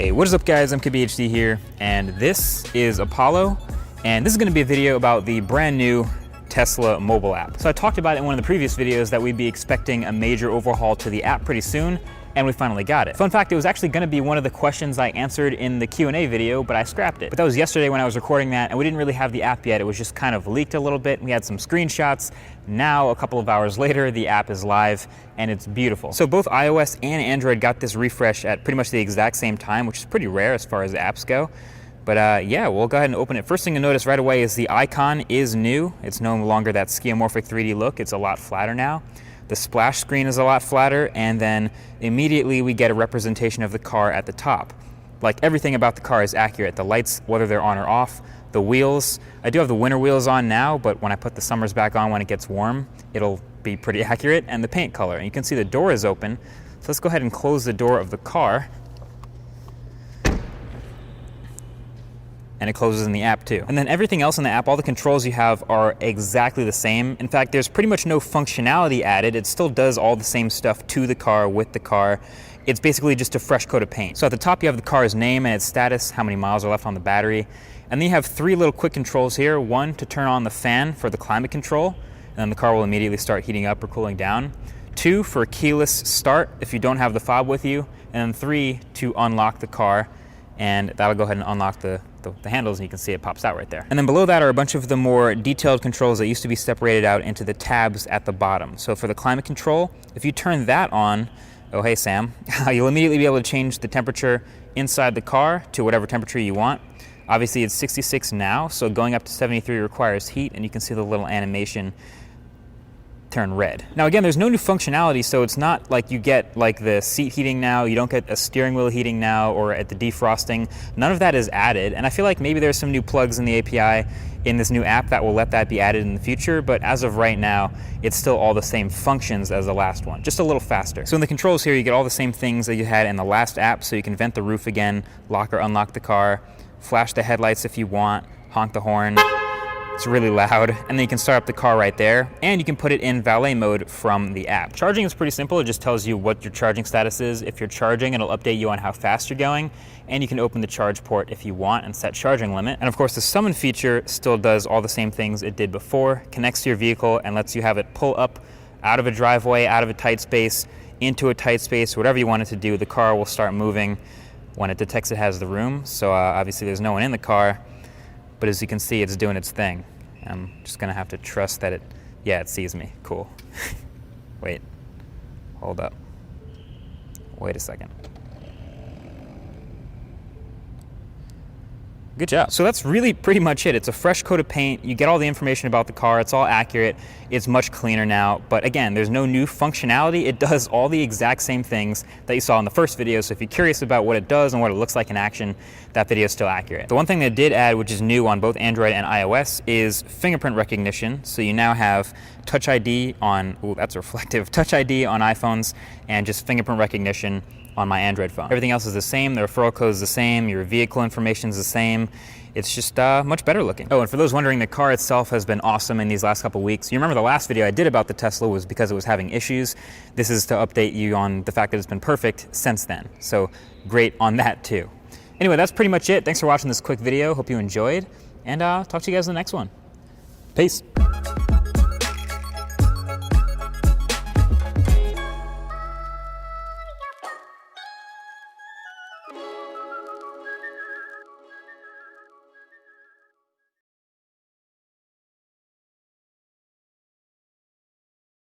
Hey, what is up guys, I'm KBHD here, and this is Apollo, and this is going to be a video about the brand new Tesla mobile app. So I talked about in one of the previous videos that we'd be expecting a major overhaul to the app pretty soon, and we finally got it. Fun fact, it was actually going to be one of the questions I answered in the Q&A video, but I scrapped it. But that was yesterday when I was recording that, and we didn't really have the app yet. It was just kind of leaked a little bit. We had some screenshots. Now, a couple of hours later, the app is live, and it's beautiful. So both iOS and Android got this refresh at pretty much the exact same time, which is pretty rare as far as apps go. But yeah, we'll go ahead and open it. First thing you'll notice right away is the icon is new. It's no longer that skeuomorphic 3D look. It's a lot flatter now. The splash screen is a lot flatter, and then immediately we get a representation of the car at the top. Like, everything about the car is accurate. The lights, whether they're on or off, the wheels. I do have the winter wheels on now, but when I put the summers back on when it gets warm, it'll be pretty accurate. And the paint color. And you can see the door is open. So let's go ahead and close the door of the car. And it closes in the app too. And then everything else in the app, all the controls you have are exactly the same. In fact, there's pretty much no functionality added. It still does all the same stuff to the car, with the car. It's basically just a fresh coat of paint. So at the top you have the car's name and its status, how many miles are left on the battery. And then you have three little quick controls here. One, to turn on the fan for the climate control, and then the car will immediately start heating up or cooling down. Two, for keyless start if you don't have the fob with you. And then three, to unlock the car, and that'll go ahead and unlock the handles, and you can see it pops out right there. And then below that are a bunch of the more detailed controls that used to be separated out into the tabs at the bottom. So for the climate control, if you turn that on, oh hey Sam, you'll immediately be able to change the temperature inside the car to whatever temperature you want. Obviously it's 66 now, so going up to 73 requires heat, and you can see the little animation turn red. Now again, there's no new functionality, so it's not like you get like the seat heating now, you don't get a steering wheel heating now, or at the defrosting. None of that is added, and I feel like maybe there's some new plugs in the API in this new app that will let that be added in the future, but as of right now, it's still all the same functions as the last one, just a little faster. So in the controls here, you get all the same things that you had in the last app, so you can vent the roof again, lock or unlock the car, flash the headlights if you want, honk the horn. It's really loud, and then you can start up the car right there, and you can put it in valet mode from the app. Charging is pretty simple. It just tells you what your charging status is. If you're charging, it'll update you on how fast you're going, and you can open the charge port if you want and set charging limit. And of course, the summon feature still does all the same things it did before, connects to your vehicle and lets you have it pull up out of a driveway, out of a tight space, into a tight space, whatever you want it to do. The car will start moving when it detects it has the room. So obviously there's no one in the car, but as you can see, it's doing its thing. I'm just gonna have to trust that it sees me. Cool. Wait, hold up. Wait a second. Good job. So that's really pretty much it. It's a fresh coat of paint. You get all the information about the car. It's all accurate. It's much cleaner now. But again, there's no new functionality. It does all the exact same things that you saw in the first video. So if you're curious about what it does and what it looks like in action, that video is still accurate. The one thing that did add, which is new on both Android and iOS, is fingerprint recognition. So you now have Touch ID on, ooh, that's reflective, Touch ID on iPhones, and just fingerprint recognition on my Android phone. Everything else is the same, the referral code is the same, your vehicle information is the same. It's just much better looking. Oh, and for those wondering, the car itself has been awesome in these last couple weeks. You remember the last video I did about the Tesla was because it was having issues. This is to update you on the fact that it's been perfect since then. So great on that too. Anyway, that's pretty much it. Thanks for watching this quick video. Hope you enjoyed, and talk to you guys in the next one. Peace.